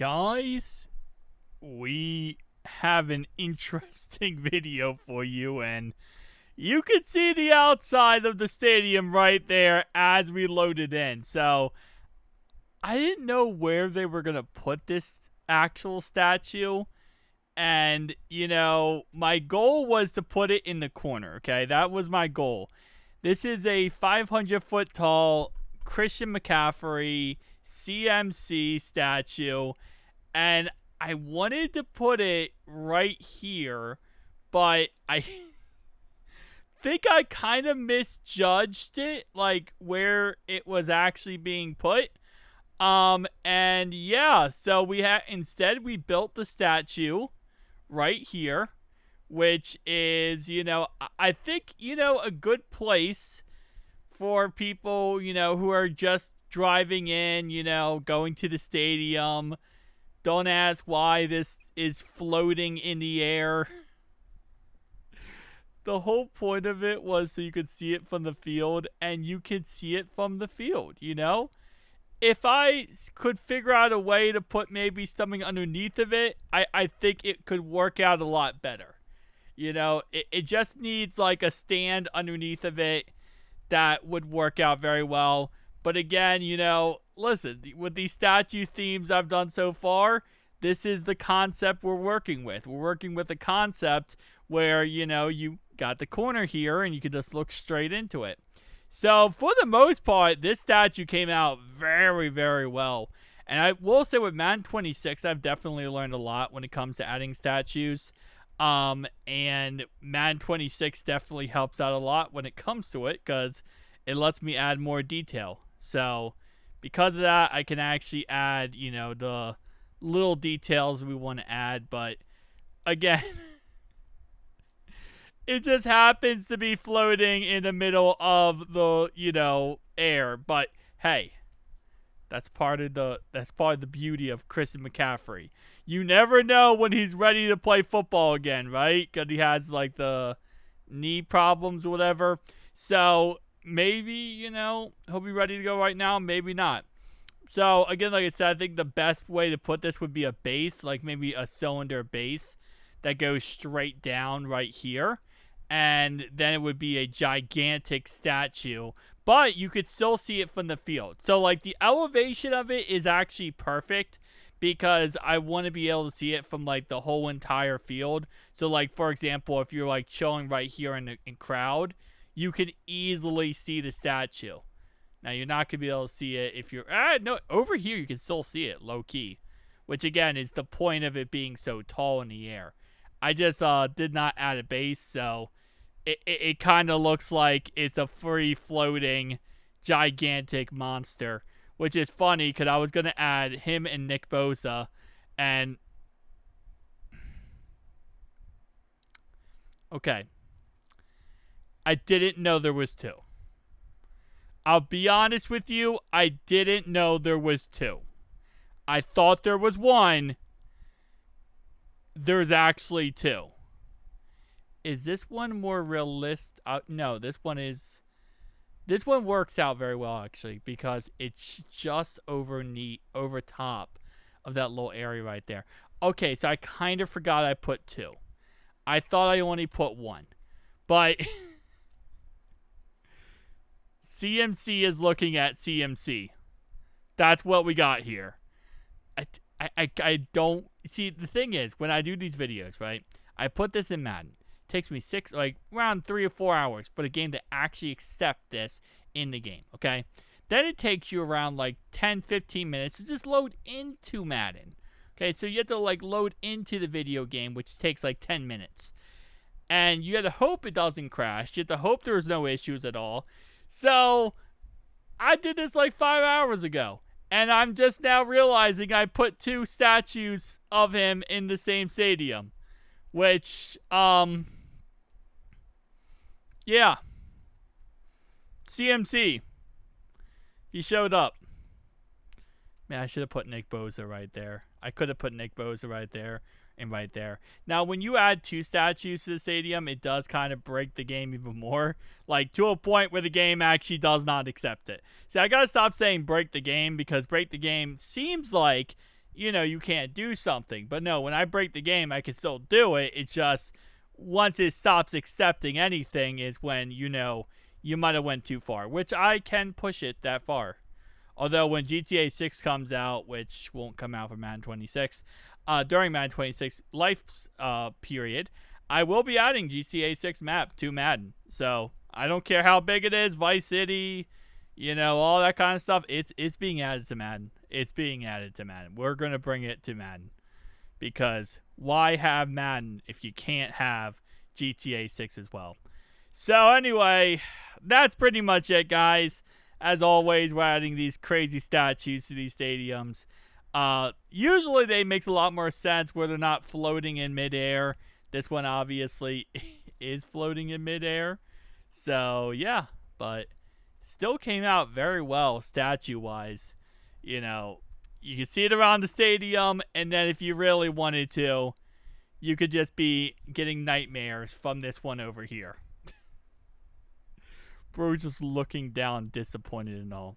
Guys, we have an interesting video for you, and you can see the outside of the stadium right there as we load it in. So, I didn't know where they were going to put this actual statue. And, my goal was to put it in the corner, okay? That was my goal. This is a 500-foot tall Christian McCaffrey CMC statue. And I wanted to put it right here, but I think I kind of misjudged it, like where it was actually being put. And yeah, so instead we built the statue right here, which is, I think, a good place for people, who are just driving in, going to the stadium. Don't ask why this is floating in the air. The whole point of it was so you could see it from the field, and you could see it from the field, If I could figure out a way to put maybe something underneath of it, I think it could work out a lot better. It just needs like a stand underneath of it that would work out very well. But again, listen, with these statue themes I've done so far, this is the concept we're working with. We're working with a concept where, you got the corner here and you can just look straight into it. So, for the most part, this statue came out very, very well. And I will say with Madden 26, I've definitely learned a lot when it comes to adding statues. And Madden 26 definitely helps out a lot when it comes to it because it lets me add more detail. So, because of that, I can actually add, the little details we want to add. But, again, it just happens to be floating in the middle of the, air. But, hey, that's part of the beauty of Christian McCaffrey. You never know when he's ready to play football again, right? Because he has, like, the knee problems or whatever. So, maybe, he'll be ready to go right now. Maybe not. So, again, like I said, I think the best way to put this would be a base, like maybe a cylinder base that goes straight down right here. And then it would be a gigantic statue. But you could still see it from the field. So, like, the elevation of it is actually perfect because I want to be able to see it from, like, the whole entire field. So, like, for example, if you're, like, chilling right here in crowd, you can easily see the statue. Now, you're not going to be able to see it if you're... no, over here you can still see it, low-key. Which, again, is the point of it being so tall in the air. I just did not add a base, so it kind of looks like it's a free-floating, gigantic monster. Which is funny, because I was going to add him and Nick Bosa, and... Okay. I didn't know there was two. I'll be honest with you, I didn't know there was two. I thought there was one. There's actually two. Is this one more realistic? No, this one works out very well, actually, because it's just over top of that little area right there. Okay, so I kind of forgot I put two. I thought I only put one. But... CMC is looking at CMC. That's what we got here. I don't... See, the thing is, when I do these videos, right, I put this in Madden. It takes me around 3 or 4 hours for the game to actually accept this in the game, okay? Then it takes you around, 10, 15 minutes to just load into Madden. Okay, so you have to, load into the video game, which takes, 10 minutes. And you have to hope it doesn't crash. You have to hope there's no issues at all. So, I did this 5 hours ago. And I'm just now realizing I put two statues of him in the same stadium. Which, yeah. CMC. He showed up. Man, I should have put Nick Bosa right there. I could have put Nick Bosa right there. And right there. Now, when you add two statues to the stadium, it does kind of break the game even more. To a point where the game actually does not accept it. See, I gotta stop saying break the game, because break the game seems like you can't do something. But no, when I break the game, I can still do it. It's just once it stops accepting anything is when, you might have went too far, which I can push it that far. Although when GTA 6 comes out, which won't come out for Madden 26, during Madden 26 life period, I will be adding GTA 6 map to Madden. So I don't care how big it is, Vice City, all that kind of stuff. It's being added to Madden. It's being added to Madden. We're gonna bring it to Madden because why have Madden if you can't have GTA 6 as well? So anyway, that's pretty much it, guys. As always, we're adding these crazy statues to these stadiums. Usually they make a lot more sense where they're not floating in midair. This one obviously is floating in midair. So yeah, but still came out very well statue-wise. You can see it around the stadium, and then if you really wanted to, you could just be getting nightmares from this one over here. Bro just looking down disappointed and all.